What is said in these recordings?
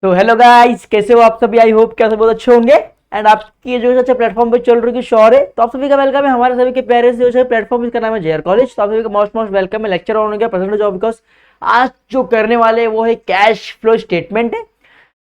तो hello guys, कैसे हो आप सभी। आई होप क्या सब बहुत अच्छे होंगे एंड आपकी जो अच्छा प्लेटफॉर्म पे चल रही है शोर है। तो आप सभी का वेलकम है हमारे सभी के प्यारे से जो प्लेटफॉर्म, इसका नाम है जेआर कॉलेज। तो आप सभी का मोस्ट मोस्ट वेलकम है। लेक्चर ऑन हो गया परसेंटेज ऑफ, बिकॉज आज जो करने वाले हैं वो है कैश फ्लो स्टेटमेंट है,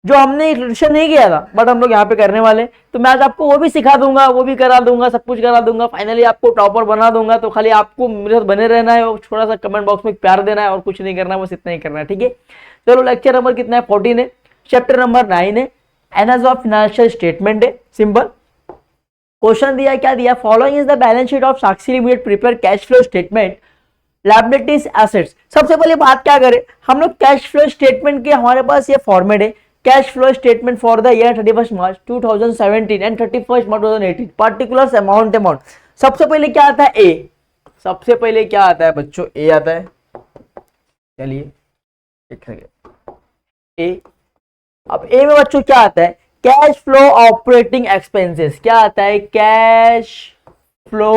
जो हमने इंट्रोडक्शन नहीं किया था बट हम लोग यहाँ पे करने वाले। तो मैं आज आपको वो भी सिखा दूंगा, वो भी करा दूंगा, सब कुछ करा दूंगा, फाइनली आपको टॉपर बना दूंगा। तो खाली आपको मेरे साथ बने रहना है और थोड़ा सा कमेंट बॉक्स में प्यार देना है और कुछ नहीं करना है, बस इतना ही करना है, ठीक है। चलो, लेक्चर नंबर कितना है? 14 है। चैप्टर नंबर 9 है, एनालिसिस ऑफ फाइनेंशियल स्टेटमेंट है। सिंपल क्वेश्चन दिया, क्या दिया? Following is the balance sheet of Sakshi limited prepare cash flow statement, liabilities assets. सबसे पहले बात क्या करें हम लोग, कैश फ्लो स्टेटमेंट के हमारे पास ये फॉर्मेट है। Cash flow statement for the year 31 March 2017 and 31 March 2018, particular amount. सबसे पहले क्या आता है? ए। सबसे पहले क्या आता है बच्चों? ए आता है। चलिए ए। अब ए में बच्चों क्या आता है? Cash flow operating expenses. क्या आता है? Cash flow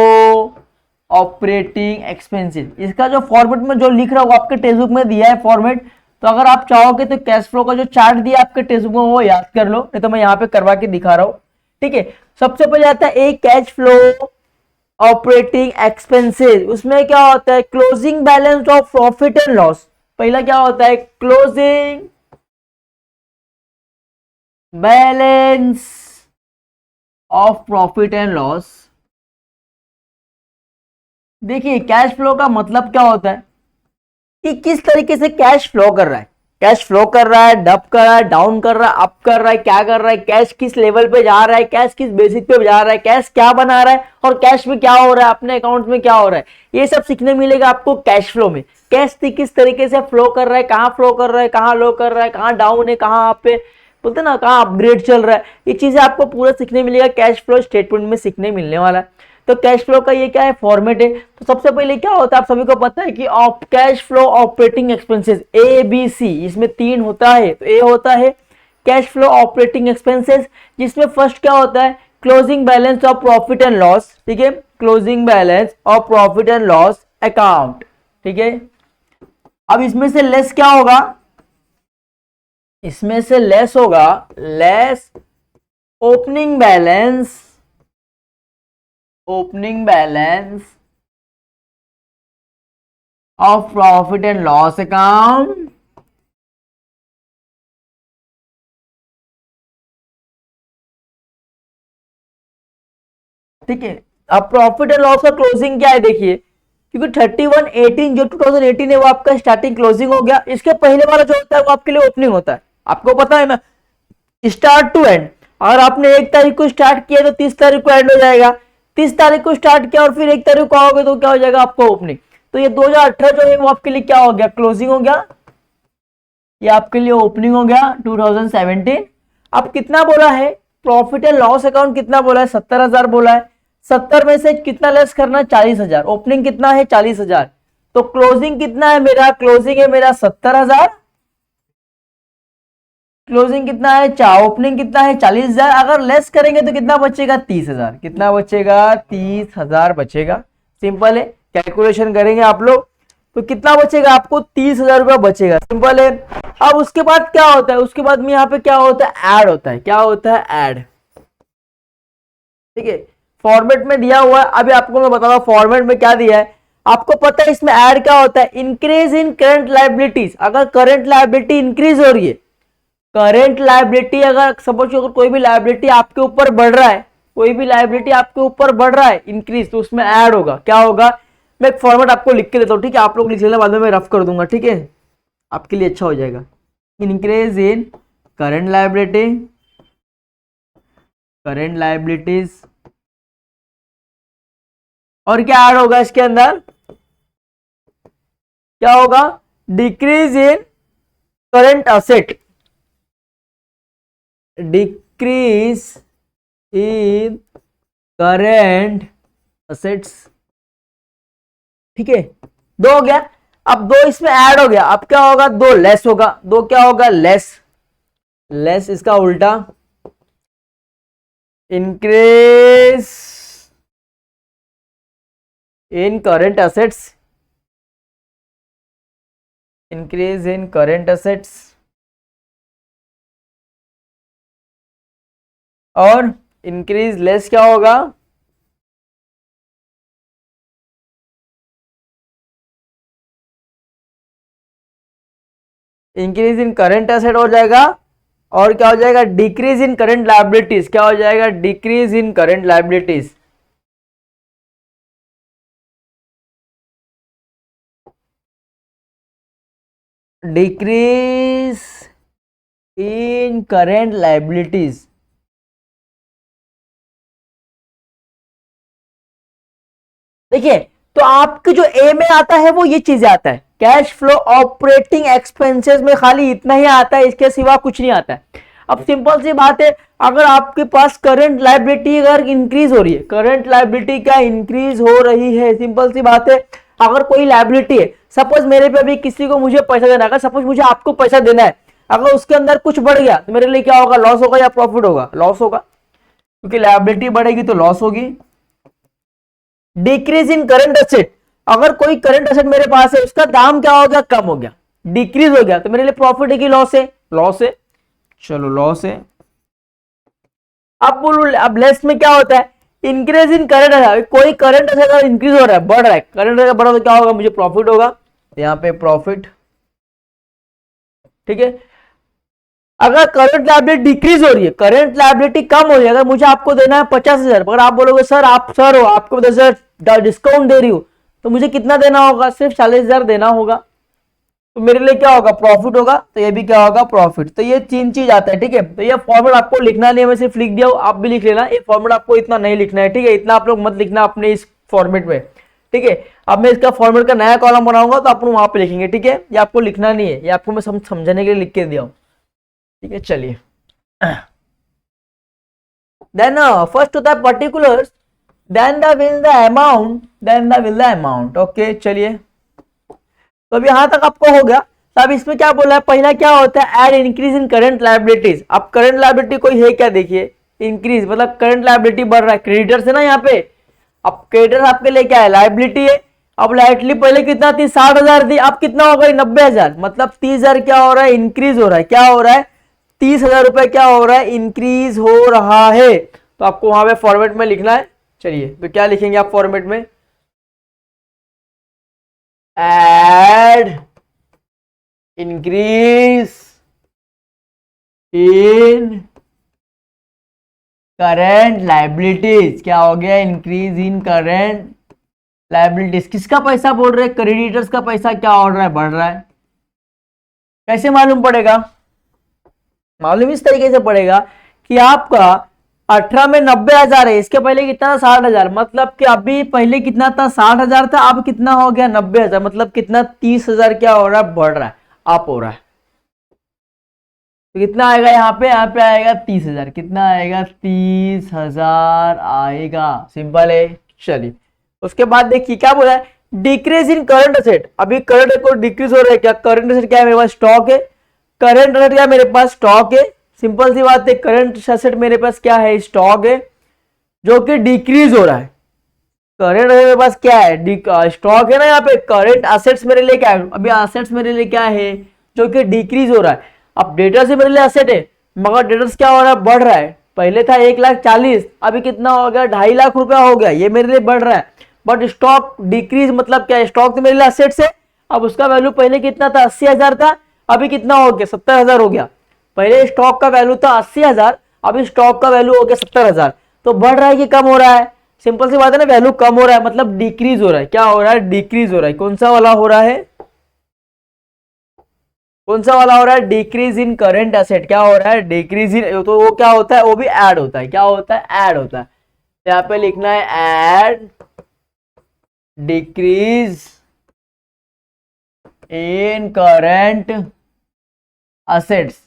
operating expenses. इसका जो फॉर्मेट में जो लिख रहा हूं आपके टेक्स्ट बुक में दिया है फॉर्मेट। तो अगर आप चाहोगे तो कैश फ्लो का जो चार्ट दिया आपके टेक्स्ट बुक में वो याद कर लो, नहीं तो मैं यहाँ पे करवा के दिखा रहा हूं, ठीक है। सबसे पहले आता है ए, कैश फ्लो ऑपरेटिंग एक्सपेंसेस। उसमें क्या होता है? Closing balance of profit and loss. पहला क्या होता है? Closing balance of profit and loss. देखिए, कैश फ्लो का मतलब क्या होता है कि किस तरीके से कैश फ्लो कर रहा है। कैश फ्लो कर रहा है, डब कर रहा है, डाउन कर रहा है, अप कर रहा है, क्या कर रहा है, कैश किस लेवल पे जा रहा है, कैश किस बेसिक पे जा रहा है, कैश क्या बना रहा है और कैश में क्या हो रहा है, अपने अकाउंट में क्या हो रहा है, ये सब सीखने मिलेगा आपको कैश फ्लो में। कैश किस तरीके से फ्लो कर रहा है, कहाँ फ्लो कर रहा है, कहाँ लो कर रहा है, कहाँ डाउन है, कहाँ पे बोलते ना कहाँ अपग्रेड चल रहा है, ये चीजें आपको पूरा सीखने मिलेगा, कैश फ्लो स्टेटमेंट में सीखने मिलने वाला है। तो कैश फ्लो का ये क्या है? फॉर्मेट है। तो सबसे पहले क्या होता है, आप सभी को पता है कि cash flow operating expenses A B C, इसमें 3 होता है। तो ए होता है कैश फ्लो ऑपरेटिंग एक्सपेंसेस, जिसमें फर्स्ट क्या होता है? Closing balance of profit and loss, ठीक है। Closing balance of profit and loss account, ठीक है। अब इसमें से लेस क्या होगा? इसमें से लेस होगा less opening balance, opening balance of profit and loss account, ठीक है। अब प्रॉफिट एंड लॉस का क्लोजिंग क्या है देखिए, क्योंकि 31/18 जो 2018 है वो आपका स्टार्टिंग क्लोजिंग हो गया। इसके पहले वाला जो होता है वो आपके लिए ओपनिंग होता है, आपको पता है ना, स्टार्ट टू एंड। अगर आपने 1 तारीख को स्टार्ट किया तो 30 तारीख को एंड हो जाएगा। 30 तारीख को स्टार्ट किया और फिर 1 तारीख को आओगे तो क्या हो जाएगा आपका? ओपनिंग। तो ये 2018 जो है वो आपके लिए क्या हो गया? क्लोजिंग हो गया। ये आपके लिए ओपनिंग हो गया 2017। अब कितना बोला है? प्रॉफिट एंड लॉस अकाउंट कितना बोला है? 70,000 बोला है। 70 में से कितना लेस करना है? 40,000। ओपनिंग कितना है? 40,000। तो क्लोजिंग कितना है मेरा? क्लोजिंग है मेरा 70,000। क्लोजिंग कितना है? ओपनिंग कितना है? 40,000। अगर लेस करेंगे तो कितना बचेगा? 30,000। कितना बचेगा? 30,000 बचेगा। सिंपल है, कैलकुलेशन करेंगे आप लोग तो कितना बचेगा आपको? 30,000 रुपया बचेगा। सिंपल है। अब उसके बाद क्या होता है? उसके बाद में यहाँ पे क्या होता है? ऐड होता है। क्या होता है? ऐड, ठीक है। फॉर्मेट में दिया हुआ है, अभी आपको मैं बताऊंगा फॉर्मेट में क्या दिया है। आपको पता है इसमें ऐड क्या होता है? Increase in current liabilities. अगर करंट लायबिलिटी इंक्रीज हो रही है, करेंट लायबिलिटी अगर सपोज अगर कोई भी लायबिलिटी आपके ऊपर बढ़ रहा है, कोई भी लायबिलिटी आपके ऊपर बढ़ रहा है इंक्रीज, तो उसमें ऐड होगा। क्या होगा? मैं एक फॉर्मेट आपको लिख के देता हूं, ठीक है। आप लोग लिख लेना, बाद में मैं रफ कर दूंगा, ठीक है, आपके लिए अच्छा हो जाएगा। Increase in current liability, current liabilities, और क्या ऐड होगा इसके अंदर? क्या होगा? Decrease in current asset, decrease in current assets, ठीक है। 2 हो गया। अब 2 इसमें ऐड हो गया, अब क्या होगा? 2 लेस होगा। 2 क्या होगा? लेस। लेस इसका उल्टा increase in current assets, increase in current assets, और इंक्रीज लेस क्या होगा, इंक्रीज इन करंट एसेट हो जाएगा, और क्या हो जाएगा, डिक्रीज इन करंट लायबिलिटीज, क्या हो जाएगा, decrease in current liabilities. Decrease in current liabilities. देखिए, तो आपके जो ए में आता है वो ये चीजें आता है, कैश फ्लो ऑपरेटिंग एक्सपेंसेस में खाली इतना ही आता है, इसके सिवा कुछ नहीं आता है। अब सिंपल सी बात है, अगर आपके पास करंट लायबिलिटी अगर इंक्रीज हो रही है, करंट लायबिलिटी क्या इंक्रीज हो रही है, सिंपल सी बात है, अगर कोई लायबिलिटी है, सपोज मेरे पे अभी किसी को मुझे पैसा देना है, सपोज मुझे आपको पैसा देना है, अगर उसके अंदर कुछ बढ़ गया तो मेरे लिए क्या होगा, लॉस होगा या प्रॉफिट होगा, लॉस होगा, क्योंकि लायबिलिटी बढ़ेगी तो लॉस होगी। डिक्रीज इन करंट एसेट, अगर कोई करंट एसेट मेरे पास है, उसका दाम क्या हो गया, कम हो गया, डिक्रीज हो गया, तो मेरे लिए प्रॉफिट है कि लॉस है, लॉस है, चलो लॉस है। अब बोलो, अब लेस में क्या होता है, इंक्रीज इन करंट एसेट, कोई करंट एसेट अगर इंक्रीज हो रहा है, बढ़ रहा है, करंट एसेट बढ़ा तो क्या होगा, मुझे प्रॉफिट होगा, यहाँ पे प्रॉफिट, ठीक है। अगर करंट लायबिलिटी डिक्रीज हो रही है, करंट लायबिलिटी कम हो रही है, अगर मुझे आपको देना है 50,000, अगर आप बोलोगे सर आप सर हो, आपको 10,000 डिस्काउंट दे रही हो, तो मुझे कितना देना होगा, सिर्फ 40,000 देना होगा, तो मेरे लिए क्या होगा, प्रॉफिट होगा, तो ये भी क्या होगा, प्रॉफिट। तो ये तीन चीज आता है, ठीक है। तो ये फॉर्मूला आपको लिखना नहीं है, मैं सिर्फ लिख दिया हूं, आप भी लिख लेना, ये फॉर्मूला आपको इतना नहीं लिखना है, ठीक है, इतना आप लोग मत लिखना अपने इस फॉर्मेट में, ठीक है। अब मैं इसका फॉर्मेट का नया कॉलम बनाऊंगा तो आप लोग वहां पे लिखेंगे, ठीक है, ये आपको लिखना नहीं है, ये आपको मैं समझाने के लिए लिख के दिया हूं, ठीक है। चलिए, देन फर्स्ट होता है particulars, then the will the amount, then the will the amount, okay. चलिए, तो अब यहां तक आपको हो गया। तो अब इसमें क्या बोला है, पहला क्या होता है, add increase in current liabilities. अब करंट लायबिलिटी कोई है क्या, देखिए इंक्रीज मतलब करंट लायबिलिटी बढ़ रहा है, क्रेडिटर्स है ना यहाँ पे, अब क्रेडिटर्स आपके लिए क्या है, लायबिलिटी है। अब लाइटली पहले कितना थी, 60,000 थी, अब कितना हो गई, 90,000, मतलब 30,000 क्या हो रहा है, इंक्रीज हो रहा है, क्या हो रहा है, 30,000 रुपए क्या हो रहा है, इंक्रीज हो रहा है। तो आपको वहां पे फॉर्मेट में लिखना है। चलिए, तो क्या लिखेंगे आप फॉर्मेट में, add increase in current liabilities, क्या हो गया, इंक्रीज इन करंट लायबिलिटीज। किसका पैसा बोल रहे हैं, क्रेडिटर्स का पैसा क्या हो रहा है, बढ़ रहा है। कैसे मालूम पड़ेगा, मालूम इस तरीके से पड़ेगा कि आपका 18 में 90,000 है, इसके पहले कितना था, 60,000, मतलब कि अभी पहले कितना था, 60,000 था, अब कितना हो गया, 90,000, मतलब कितना, 30,000 क्या हो रहा है, बढ़ रहा है, अप हो रहा है। तो कितना आएगा यहाँ पे आएगा 30,000, कितना आएगा, 30,000 आएगा, सिंपल है। चलिए, उसके बाद देखिए क्या बोला है, डिक्रीज इन करंट एसेट। अभी करंट को डिक्रीज हो रहा है, क्या करंट एसेट क्या है, मेरे पास स्टॉक है, करंट एसेट क्या मेरे पास स्टॉक है, सिंपल सी बात है, करंट एसेट मेरे पास क्या है, स्टॉक है, जो कि डिक्रीज हो रहा है। करंट मेरे पास क्या है, स्टॉक है ना, यहाँ पे करंट एसेट्स मेरे लिए क्या है, अभी एसेट्स मेरे लिए क्या है, जो कि डिक्रीज हो रहा है। अब डेटर्स मेरे लिए एसेट है, मगर डेटर्स क्या हो रहा है, बढ़ रहा है, पहले था 1,40,000, अभी कितना हो गया, 2.5 लाख रुपया हो गया, ये मेरे लिए बढ़ रहा है। बट स्टॉक डिक्रीज मतलब क्या है, स्टॉक तो मेरे लिए एसेट्स है, अब उसका वैल्यू पहले कितना था, 80,000 था, अभी कितना हो गया, 70,000 हो गया। पहले स्टॉक का वैल्यू था 80,000, अभी स्टॉक का वैल्यू हो गया 70,000। तो बढ़ रहा है कि कम हो रहा है, सिंपल सी बात है ना, वैल्यू कम हो रहा है, मतलब डिक्रीज हो रहा है, क्या हो रहा है, डिक्रीज हो रहा है। कौन सा वाला हो रहा है, कौन सा वाला हो रहा है, डिक्रीज इन करंट एसेट, क्या हो रहा है, डिक्रीज इन, तो वो क्या होता है, वो भी ऐड होता है, क्या होता है, ऐड होता है। तो यहाँ पे लिखना है add decrease in current assets.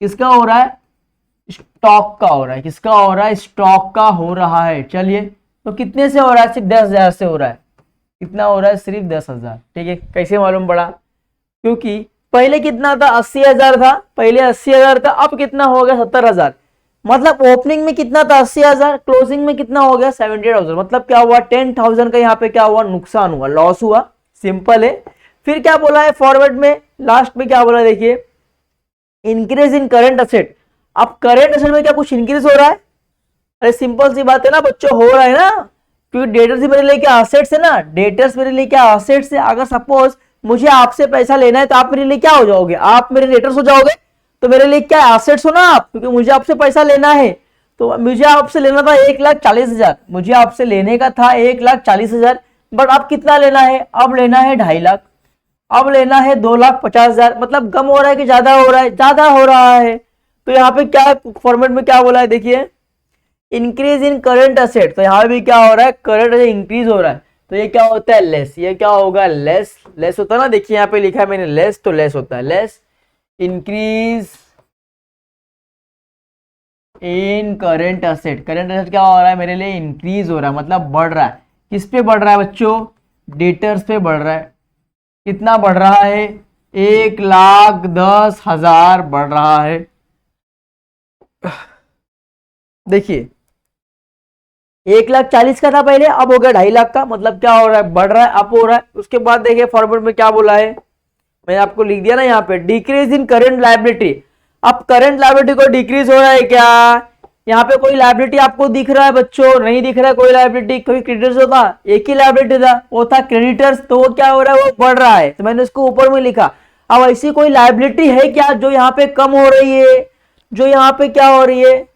किसका हो रहा है, स्टॉक का हो रहा है, किसका हो रहा है, स्टॉक का हो रहा है। चलिए, तो कितने से हो रहा है, सिर्फ 10,000 से हो रहा है, कितना हो रहा है, सिर्फ 10,000, ठीक है। कैसे मालूम पड़ा, क्योंकि पहले कितना था, 80,000 था, पहले 80,000 था, अब कितना हो गया, 70,000, मतलब ओपनिंग में कितना था, 80,000, क्लोजिंग में कितना हो गया, 70,000, मतलब क्या हुआ, 10,000 का यहाँ पे क्या हुआ, नुकसान हुआ, लॉस हुआ, सिंपल है। फिर क्या बोला है फॉरवर्ड में, लास्ट में क्या बोला, देखिए इंक्रीज इन करंट एसेट। अब करंट एसेट में क्या कुछ इंक्रीज हो रहा है, अरे सिंपल सी बात है ना बच्चों, हो रहा है ना, क्योंकि डेटर्स ही मेरे लिए क्या एसेट्स है ना, डेटर्स मेरे लिए क्या एसेट्स है। अगर सपोज मुझे आपसे पैसा लेना है तो आप मेरे लिए क्या हो जाओगे, आप मेरे डेटर्स हो जाओगे, तो मेरे लिए क्या एसेट्स हो ना आप, क्योंकि मुझे आपसे पैसा लेना है। तो मुझे आपसे लेना था 1,40,000, मुझे आपसे लेने का था 1,40,000, बट आप कितना लेना है, अब लेना है 2.5 लाख, अब लेना है 2,50,000। मतलब कम हो रहा है कि ज्यादा हो रहा है, ज्यादा हो रहा है। तो यहाँ पे क्या फॉर्मेट में क्या बोला है देखिए, इंक्रीज इन करंट असेट, तो यहाँ भी क्या हो रहा है, करंट असेट इंक्रीज हो रहा है, तो ये क्या होता है लेस, ये क्या होगा लेस, लेस होता है ना, देखिए यहाँ पे लिखा है मैंने लेस, तो लेस होता है less increase in current asset. Current asset क्या हो रहा है मेरे लिए, इंक्रीज हो रहा है, मतलब बढ़ रहा है। किस पे बढ़ रहा है बच्चों, डेटर्स पे बढ़ रहा है। कितना बढ़ रहा है, 1,10,000 बढ़ रहा है। देखिए 1,40,000 का था पहले, अब हो गया 2.5 लाख का, मतलब क्या हो रहा है, बढ़ रहा है, अप हो रहा है। उसके बाद देखिए फॉर्मेट में क्या बोला है, मैंने आपको लिख दिया ना यहाँ पे, डिक्रीज इन करंट लायबिलिटी। अब करंट लायबिलिटी को डिक्रीज हो रहा है क्या, यहाँ पे कोई लायबिलिटी आपको दिख रहा है बच्चों, नहीं दिख रहा है कोई लायबिलिटी, कोई क्रेडिटर्स होता, एक ही लायबिलिटी था, वो था क्रेडिटर्स, तो वो क्या हो रहा है, वो बढ़ रहा है, तो मैंने उसको ऊपर में लिखा। अब ऐसी कोई लायबिलिटी है क्या जो यहाँ पे कम हो रही है, जो यहाँ पे क्या हो रही है,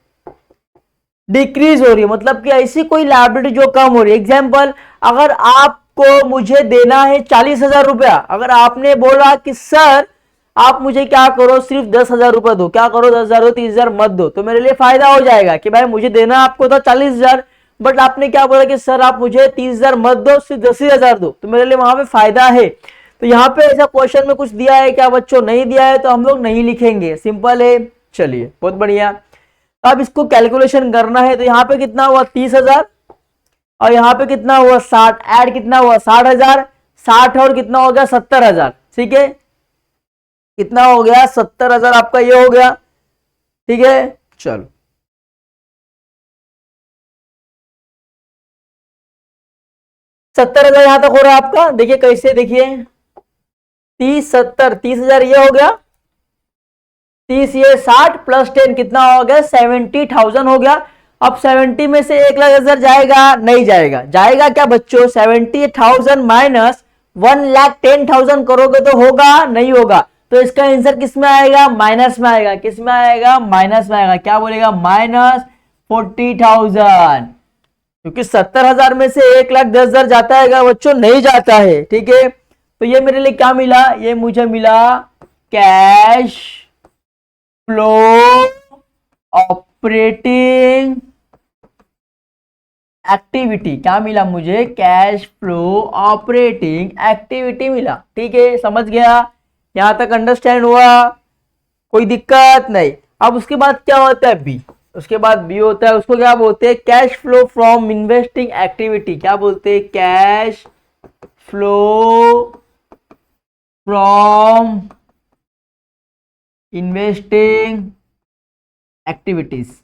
डिक्रीज हो रही है, मतलब कि ऐसी कोई लायबिलिटी जो कम हो रही है। एग्जाम्पल, अगर आपको मुझे देना है 40,000 रुपया, अगर आपने बोला कि सर आप मुझे क्या करो सिर्फ 10,000 रुपया दो, क्या करो 10,000 दो, 30,000 मत दो, तो मेरे लिए फायदा हो जाएगा कि भाई मुझे देना आपको था 40,000, बट आपने क्या बोला कि सर आप मुझे 30,000 मत दो, सिर्फ 10,000 दो, तो मेरे लिए वहां पे फायदा है। तो यहाँ पे ऐसा क्वेश्चन में कुछ दिया है क्या बच्चों, नहीं दिया है, तो हम लोग नहीं लिखेंगे, सिंपल है। चलिए बहुत बढ़िया। अब इसको कैलकुलेशन करना है, तो यहाँ पे कितना हुआ 30,000, और यहाँ पे कितना हुआ 60, ऐड कितना हुआ 60,000, 60 और कितना हो गया 70,000, ठीक है, कितना हो गया 70,000 आपका ये हो गया, ठीक है। चलो 70,000 यहां तक हो रहा है आपका, देखिए कैसे, देखिए 30 70, 30,000 ये हो गया, 30 ये 60 प्लस 10 कितना हो गया 70,000 हो गया। अब 70 में से 1,10,000 जाएगा, नहीं जाएगा, जाएगा क्या बच्चों, 70,000 माइनस 1,10,000 करोगे तो होगा, नहीं होगा, तो इसका आंसर किस में आएगा, माइनस में आएगा, किस में आएगा, माइनस में आएगा, क्या बोलेगा, -40,000, क्योंकि 70,000 में से 1,10,000 जाता है क्या बच्चों, नहीं जाता है, ठीक है। तो ये मेरे लिए क्या मिला, ये मुझे मिला कैश फ्लो ऑपरेटिंग एक्टिविटी, क्या मिला मुझे, कैश फ्लो ऑपरेटिंग एक्टिविटी मिला, ठीक है, समझ गया, यहां तक अंडरस्टैंड हुआ, कोई दिक्कत नहीं। अब उसके बाद क्या होता है बी, उसके बाद बी होता है, उसको क्या बोलते हैं, cash flow from investing activity, क्या बोलते हैं, cash flow from investing activities.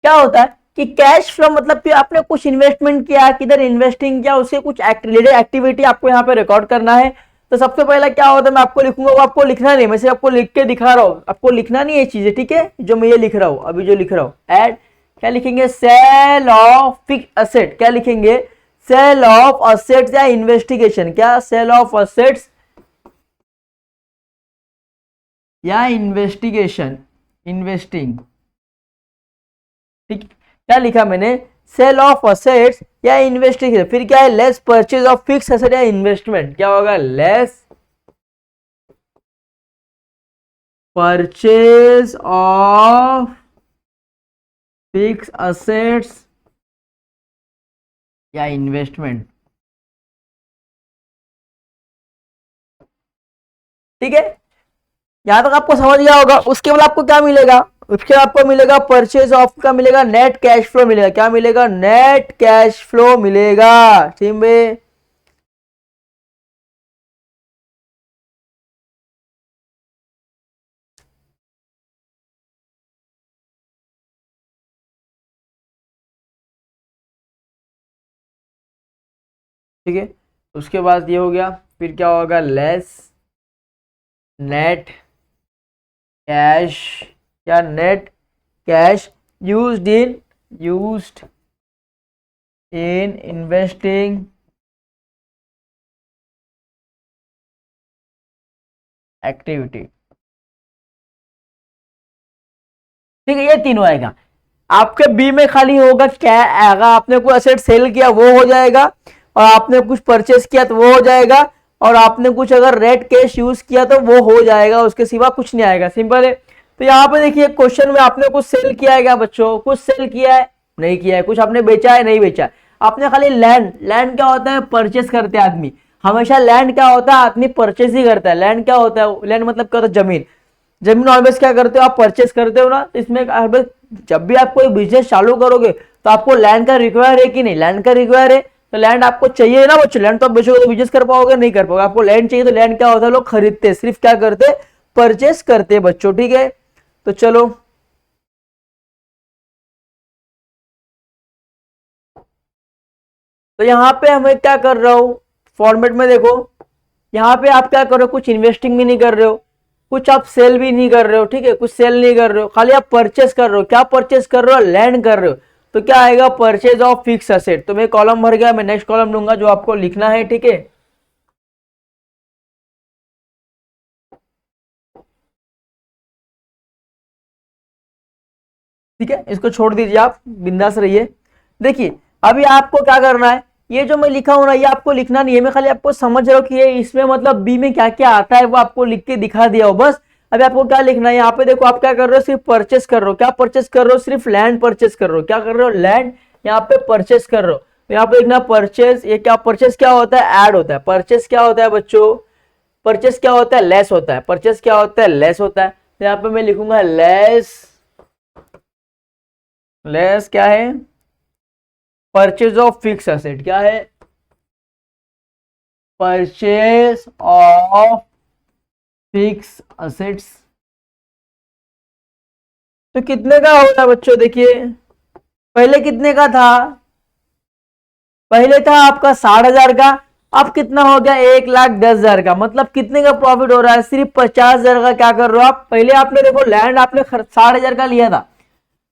क्या होता है कि कैश फ्लो मतलब कि आपने कुछ इन्वेस्टमेंट किया, किधर इन्वेस्टिंग किया, उससे कुछ रिलेटेड एक्टिविटी आपको यहाँ पे रिकॉर्ड करना है। तो सबसे पहला क्या होता है, मैं आपको लिखूंगा, वो आपको लिखना नहीं, मैं सिर्फ आपको लिख के दिखा रहा हूँ, आपको लिखना नहीं है चीजें, ठीक है, जो मैं ये लिख रहा हूँ अभी, जो लिख रहा हूँ एड, क्या लिखेंगे, सेल ऑफ फिक्स असेट, क्या लिखेंगे, सेल ऑफ असेट्स या इन्वेस्टिगेशन, क्या सेल ऑफ असेट्स या इन्वेस्टिगेशन, इन्वेस्टिंग, ठीक, क्या लिखा मैंने, सेल ऑफ असेट्स या इन्वेस्टिगेशन, फिर क्या है, less purchase of fix asset या इन्वेस्टमेंट, क्या होगा, less purchase of fix assets या इन्वेस्टमेंट, ठीक है, यहां तक आपको समझ गया होगा। उसके बाद आपको क्या मिलेगा, उसके बाद आपको मिलेगा परचेज ऑफ का मिलेगा नेट कैश फ्लो मिलेगा, क्या मिलेगा, नेट कैश फ्लो मिलेगा, ठीक है। ठीक है, उसके बाद ये हो गया, फिर क्या होगा, लेस नेट कैश क्या net cash used in investing activity. ठीक है, ये तीनों आएगा। आपके बी में खाली होगा क्या आएगा, आपने कोई असेट सेल किया वो हो जाएगा, और आपने कुछ परचेस किया तो वो हो जाएगा, और आपने कुछ अगर रेट कैश यूज किया तो वो हो जाएगा, उसके सिवा कुछ नहीं आएगा। सिंपल है। तो यहाँ पे देखिए क्वेश्चन में आपने कुछ सेल किया है क्या बच्चों, कुछ सेल किया है नहीं किया है, कुछ आपने बेचा है नहीं बेचा है, आपने खाली लैंड, लैंड क्या होता है परचेस करते हैं आदमी, हमेशा लैंड क्या होता है आदमी परचेस ही करता है। लैंड क्या होता है, लैंड मतलब क्या होता है जमीन, जमीन ऑलवेज क्या करते हो आप परचेस करते हो ना। इसमें जब भी आप कोई बिजनेस चालू करोगे तो आपको लैंड का रिक्वायर है कि नहीं, लैंड का रिक्वायर है तो लैंड आपको चाहिए ना बच्चों, लैंड तो आप बेचोगे तो बिजनेस कर पाओगे नहीं कर पाओगे, आपको लैंड चाहिए। तो लैंड क्या होता है, लोग खरीदते सिर्फ क्या करते परचेस करते बच्चों। ठीक है, तो चलो तो यहाँ पे हमें क्या कर रहा हूं फॉर्मेट में देखो, यहाँ पे आप क्या कर रहे हो, कुछ इन्वेस्टिंग भी नहीं कर रहे हो, कुछ आप सेल भी नहीं कर रहे हो। ठीक है, कुछ सेल नहीं कर रहे हो, खाली आप परचेस कर रहे हो। क्या परचेस कर रहे हो, लैंड कर रहे हो। तो क्या आएगा, परचेज ऑफ फिक्स असेट। तो मैं कॉलम भर गया, मैं नेक्स्ट कॉलम लूंगा जो आपको लिखना है। ठीक है, ठीक है, इसको छोड़ दीजिए, आप बिंदास रहिए। देखिए अभी आपको क्या करना है, ये जो मैं लिखा हूं ना ये आपको लिखना नहीं है, मैं खाली आपको समझ रहा हूं कि ये इसमें मतलब बी में क्या क्या आता है वो आपको लिख के दिखा दिया हो बस। अभी आपको क्या लिखना है, यहाँ पे देखो आप क्या कर रहे हो, सिर्फ परचेस कर रहे हो। क्या परचेस कर रहे हो, सिर्फ लैंड परचेस कर रहे हो। क्या कर रहे हो, लैंड यहाँ पे परचेस कर रहे हो। तो यहाँ पे लिखना परचेस, ये क्या परचेस क्या होता है, ऐड होता है। परचेस क्या होता है बच्चों, परचेस क्या होता है, लेस होता है। परचेस क्या होता है, लेस होता है। तो यहाँ पे मैं लिखूंगा लेस, लेस क्या है, परचेज ऑफ फिक्स असेट। क्या है, परचेज ऑफ फिक्स असेट्स। तो कितने का होता है बच्चों, देखिए पहले कितने का था, पहले था आपका 60,000 का, अब कितना हो गया 1,10,000 का। मतलब कितने का प्रॉफिट हो रहा है, सिर्फ 50,000 का। क्या कर रहे हो आप, पहले आपने देखो लैंड आपने 60,000 का लिया था,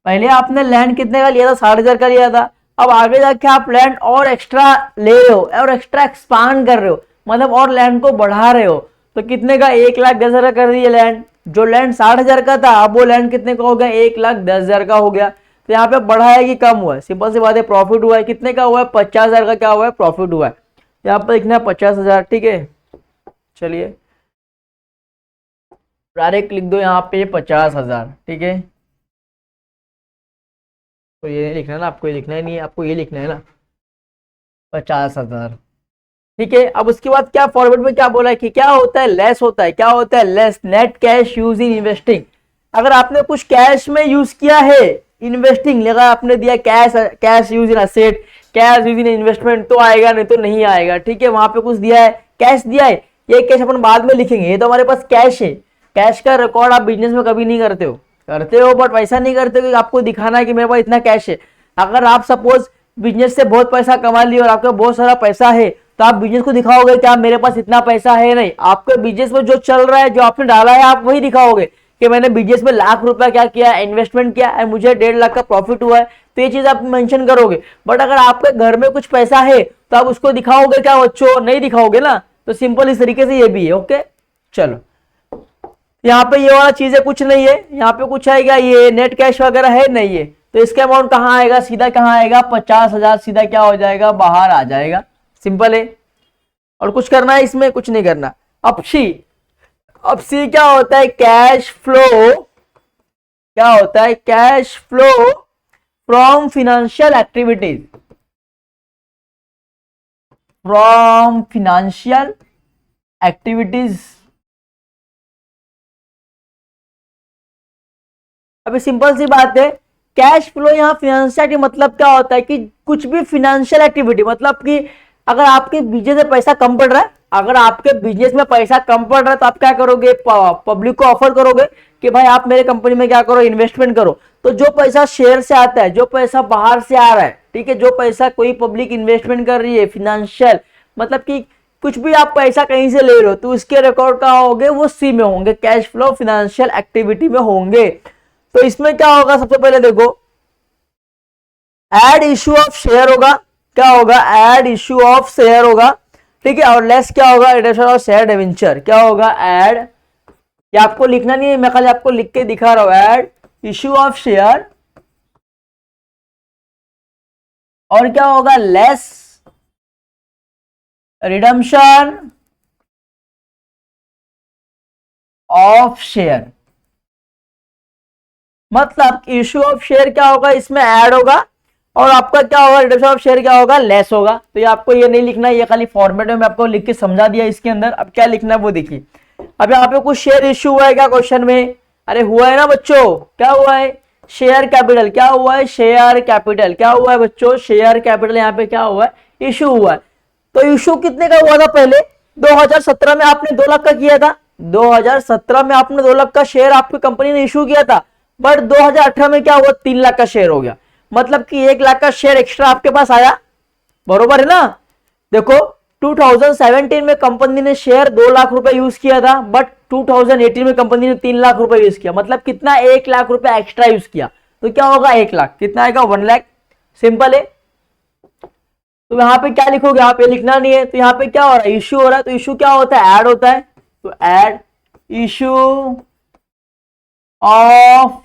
पहले आपने लैंड कितने का लिया था, 60,000 का लिया था। अब आगे जाके आप लैंड और एक्स्ट्रा ले रहे हो और एक्स्ट्रा एक्सपांड कर रहे हो, मतलब और लैंड को बढ़ा रहे हो। तो कितने का, 1,10,000 का कर दिया लैंड। जो लैंड 60,000 का था अब वो लैंड कितने का हो गया, 1,10,000 का हो गया। तो यहाँ पे बढ़ा है कि कम हुआ है, सिंपल सी बात है, प्रॉफिट हुआ है। कितने का हुआ है, 50,000 का क्या हुआ है, प्रॉफिट हुआ है। यहाँ पे लिखना है 50,000। ठीक है, चलिए डायरेक्ट लिख दो यहाँ पे 50,000। ठीक है, तो ये नहीं लिखना है ना आपको, ये लिखना ही नहीं है आपको, ये लिखना है ना 50,000। ठीक है, अब उसके बाद क्या फॉरवर्ड में क्या बोला है कि क्या होता है, लेस होता है। क्या होता है, less, net cash use in investing. अगर आपने कुछ कैश में यूज किया है, इन्वेस्टिंग लगा आपने दिया cash, cash use in asset, cash use in investment, तो आएगा, नहीं तो नहीं आएगा। ठीक है, वहां पे कुछ दिया है, कैश दिया है, ये कैश अपन बाद में लिखेंगे, ये तो हमारे पास कैश है। कैश का रिकॉर्ड आप बिजनेस में कभी नहीं करते हो, करते हो बट पैसा नहीं करते हो कि आपको दिखाना है कि मेरे पास इतना कैश है। अगर आप सपोज बिजनेस से बहुत पैसा कमा लिया और आपका बहुत सारा पैसा है तो आप बिजनेस को दिखाओगे क्या मेरे पास इतना पैसा है, नहीं, आपके बिजनेस में जो चल रहा है, जो आपने डाला है, आप वही दिखाओगे कि मैंने बिजनेस में लाख रुपया क्या किया, इन्वेस्टमेंट किया है, मुझे 1.5 लाख का प्रॉफिट हुआ है। तो ये चीज आप मेंशन करोगे। बट अगर आपके घर में कुछ पैसा है तो आप उसको दिखाओगे क्या बच्चों, नहीं दिखाओगे ना। तो सिंपल इस तरीके से ये भी है। ओके, चलो यहाँ पे ये वाला चीजें कुछ नहीं है, यहाँ पे कुछ आएगा, ये नेट कैश वगैरह है नहीं है। तो इसका अमाउंट कहाँ आएगा, सीधा कहाँ आएगा, 50,000 सीधा क्या हो जाएगा, बाहर आ जाएगा। सिंपल है, और कुछ करना है इसमें, कुछ नहीं करना। अब सी, अब सी क्या होता है, कैश फ्लो। क्या होता है, cash flow from financial activities, from financial activities. अभी सिंपल सी बात है, कैश फ्लो यहाँ फिनेंशियल मतलब क्या होता है कि कुछ भी फिनेंशियल एक्टिविटी, मतलब कि अगर आपके बिजनेस में पैसा कम पड़ रहा है, अगर आपके बिजनेस में पैसा कम पड़ रहा है तो आप क्या करोगे, पब्लिक को ऑफर करोगे कि भाई आप मेरे कंपनी में क्या करो, इन्वेस्टमेंट करो। तो जो पैसा शेयर से आता है, जो पैसा बाहर से आ रहा है, ठीक है, जो पैसा कोई पब्लिक इन्वेस्टमेंट कर रही है, फिनेंशियल मतलब कि कुछ भी आप पैसा कहीं से ले रहे हो तो उसके रिकॉर्ड कहाँ होंगे, वो सी में होंगे, कैश फ्लो फिनेंशियल एक्टिविटी में होंगे। तो इसमें क्या होगा, सबसे पहले देखो एड इश्यू ऑफ शेयर होगा, क्या होगा, एड इश्यू ऑफ शेयर होगा, ठीक है, और लेस क्या होगा, रिडक्शन ऑफ शेयर डिवेंचर, क्या होगा, एड, ये आपको लिखना नहीं है, मैं खाली आपको लिख के दिखा रहा हूं, एड इश्यू ऑफ शेयर, और क्या होगा, लेस रिडम्पशन ऑफ शेयर। मतलब इश्यू ऑफ शेयर क्या होगा, इसमें ऐड होगा, और आपका क्या होगा, रिडक्शन ऑफ शेयर क्या होगा, लेस होगा। तो ये आपको ये नहीं लिखना है, ये खाली फॉर्मेट में मैं आपको लिख के समझा दिया इसके अंदर। अब क्या लिखना है वो देखिए। अब यहाँ पे कुछ शेयर इश्यू हुआ है क्या क्वेश्चन में, अरे हुआ है ना बच्चों, क्या हुआ है, शेयर कैपिटल, क्या हुआ है, शेयर कैपिटल, क्या हुआ है बच्चों, शेयर कैपिटल, यहाँ पे क्या हुआ है, इश्यू हुआ है। तो इश्यू कितने का हुआ था पहले, 2017 में आपने 2 लाख का किया था, 2017 में आपने 2 लाख का शेयर आपकी कंपनी ने इश्यू किया था, बट 2018 में क्या हुआ, 3 लाख का शेयर हो गया, मतलब कि 1 लाख का शेयर एक्स्ट्रा आपके पास आया, बरोबर है ना। देखो 2017 में कंपनी ने शेयर 2 लाख रुपए यूज किया था, बट 2018 में कंपनी ने 3 लाख रुपए यूज किया, मतलब कितना, 1 लाख रुपए एक्स्ट्रा यूज किया। तो क्या होगा, 1 लाख, कितना आएगा, 1 लाख, सिंपल है। तो यहां पे क्या लिखोगे, यहाँ पे लिखना नहीं है। तो यहाँ पे क्या हो रहा है, इश्यू हो रहा है, तो इश्यू क्या होता है, ऐड होता है, तो ऐड इश्यू ऑफ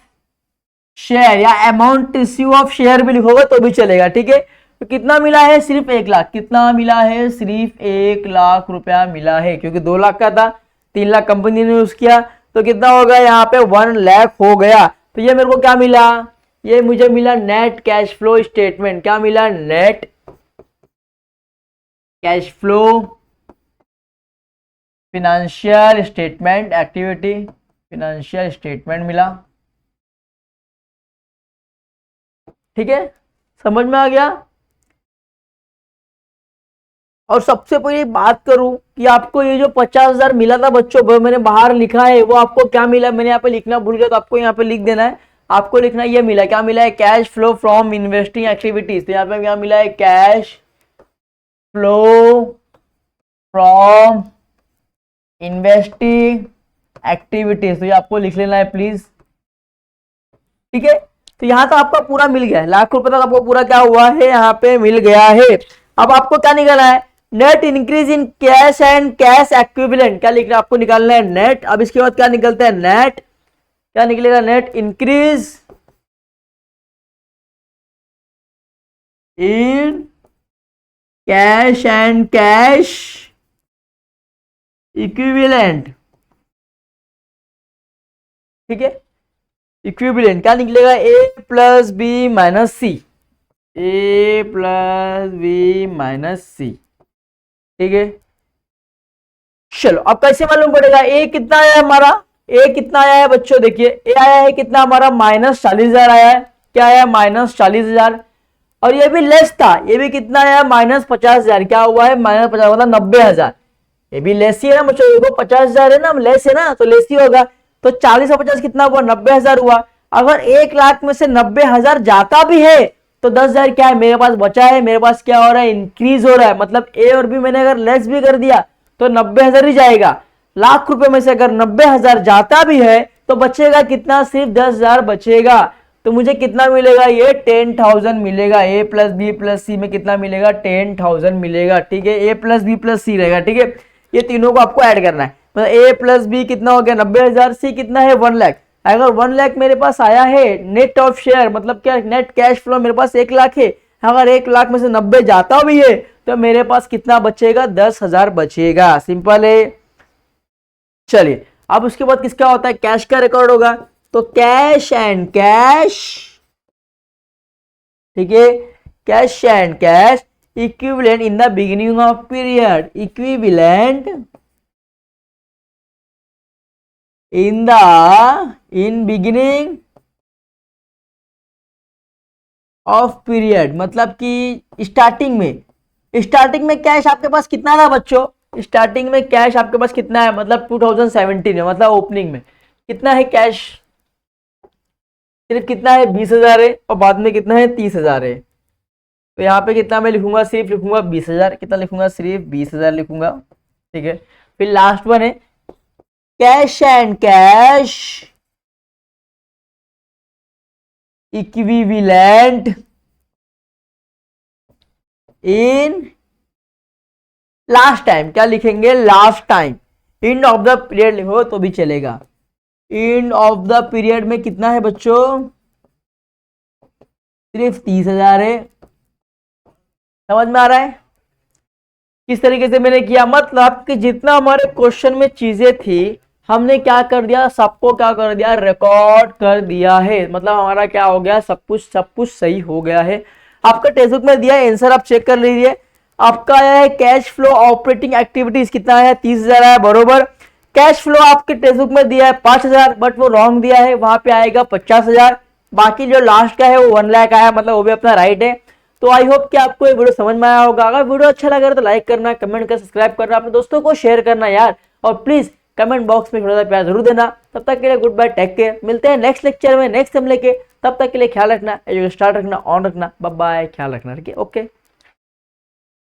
शेयर, या अमाउंट इश्यू ऑफ शेयर भी लिखोगे तो भी चलेगा, ठीक है। तो कितना मिला है, सिर्फ 1 लाख, कितना मिला है, सिर्फ 1 लाख रुपया मिला है, क्योंकि 2 लाख का था, 3 लाख कंपनी ने यूज किया, तो कितना होगा, यहाँ पे 1 लाख हो गया। तो ये मेरे को क्या मिला, ये मुझे मिला नेट कैश फ्लो स्टेटमेंट, क्या मिला, net cash flow financial statement, activity financial statement मिला, ठीक है, समझ में आ गया। और सबसे पहले बात करूं कि आपको ये जो 50,000 मिला था बच्चों, वो मैंने बाहर लिखा है, वो आपको क्या मिला, मैंने यहाँ पे लिखना भूल गया, तो आपको यहाँ पे लिख देना है, आपको लिखना ये मिला, क्या मिला है, cash flow from investing activities. तो यहाँ पे क्या मिला है, cash flow from investing activities, तो ये आपको लिख लेना है प्लीज, ठीक है। तो यहां तो आपका पूरा मिल गया है, लाख रुपए तक आपको पूरा क्या हुआ है, यहाँ पे मिल गया है। अब आपको क्या निकालना है, net increase in cash and cash equivalent, क्या लिख रहा है, आपको निकालना है नेट। अब इसके बाद क्या निकलता है, नेट, क्या निकलेगा, net increase in cash and cash equivalent, ठीक है। इक्विवेलेंट क्या निकलेगा, ए प्लस बी माइनस सी, ए प्लस बी माइनस सी, ठीक है। चलो अब कैसे मालूम पड़ेगा, ए कितना आया है हमारा, ए कितना आया है बच्चों, देखिए ए आया है कितना हमारा, -40,000 आया है, क्या आया, -40,000, और ये भी लेस था, ये भी कितना आया, -50,000, क्या हुआ है, -50 मतलब 90,000, ये भी लेस ही है ना बच्चों, देखो 50,000 है ना, लेस है ना, तो लेस ही होगा। तो 40 और 50 कितना हुआ, 90,000 हुआ। अगर 1 लाख में से 90,000 जाता भी है तो 10,000 क्या है मेरे पास बचा है, मेरे पास क्या हो रहा है, इंक्रीज हो रहा है, मतलब ए और बी मैंने अगर लेस भी कर दिया तो 90,000 ही जाएगा। लाख रुपए में से अगर 90,000 जाता भी है तो बचेगा कितना, सिर्फ 10,000 बचेगा। तो मुझे कितना मिलेगा, ये 10,000 मिलेगा, ए प्लस बी प्लस सी में कितना मिलेगा, 10,000 मिलेगा, ठीक है। ए प्लस बी प्लस सी रहेगा, ठीक है, ये तीनों को आपको ऐड करना है। मतलब ए प्लस बी कितना हो गया, 90,000, सी कितना है, 1 लाख। अगर 1 लाख मेरे पास आया है नेट ऑफ शेयर, मतलब क्या, नेट कैश फ्लो मेरे पास 1 लाख है, अगर 1 लाख में से 90 जाता भी है तो मेरे पास कितना बचेगा, 10,000 बचेगा, सिंपल है। चलिए अब उसके बाद किसका होता है, कैश का रिकॉर्ड होगा, तो कैश एंड कैश, ठीक है, cash and cash equivalent in the beginning of period, equivalent in beginning of period, मतलब कि स्टार्टिंग में कैश आपके पास कितना था बच्चों, स्टार्टिंग में कैश आपके पास कितना है, मतलब 2017 में, मतलब ओपनिंग में कितना है कैश, सिर्फ कितना है, 20,000 है, और बाद में कितना है, 30,000 है। तो यहाँ पे कितना मैं लिखूंगा, सिर्फ लिखूंगा 20,000, कितना लिखूंगा, सिर्फ 20,000 लिखूंगा, ठीक है। फिर लास्ट वन है cash and cash equivalent in last time, क्या लिखेंगे, last time. End of the period लिखो तो भी चलेगा। एंड ऑफ द पीरियड में कितना है बच्चों, सिर्फ 30,000 है। समझ में आ रहा है किस तरीके से मैंने किया, मतलब कि जितना हमारे क्वेश्चन में चीजें थी हमने क्या कर दिया, सबको क्या कर दिया, रिकॉर्ड कर दिया है। मतलब हमारा क्या हो गया, सब कुछ सही हो गया है। आपका टेक्स्ट बुक में दिया है, आंसर आप चेक कर लीजिए। आपका आया है कैश फ्लो ऑपरेटिंग एक्टिविटीज, कितना है, 30,000 है, बरोबर। कैश फ्लो आपके टेक्स्ट बुक में दिया है 5,000, बट वो रॉन्ग दिया है, वहां पे आएगा 50,000। बाकी जो लास्ट का है वो 1 लाख आया, मतलब वो भी अपना राइट है। तो आई होप कि आपको ये वीडियो समझ में आया होगा। अगर वीडियो अच्छा लगा तो लाइक करना, कमेंट कर, सब्सक्राइब करना, अपने दोस्तों को शेयर करना यार, और प्लीज कमेंट बॉक्स में थोड़ा सा प्यार जरूर देना। तब तक के लिए गुड बाय, टेक केयर, मिलते हैं नेक्स्ट लेक्चर में नेक्स्ट हम लेके। तब तक के लिए ख्याल रखना, एजुकेशन स्टार्ट रखना, ऑन रखना, बाय बाय, ख्याल रखना, ठीक है, ओके।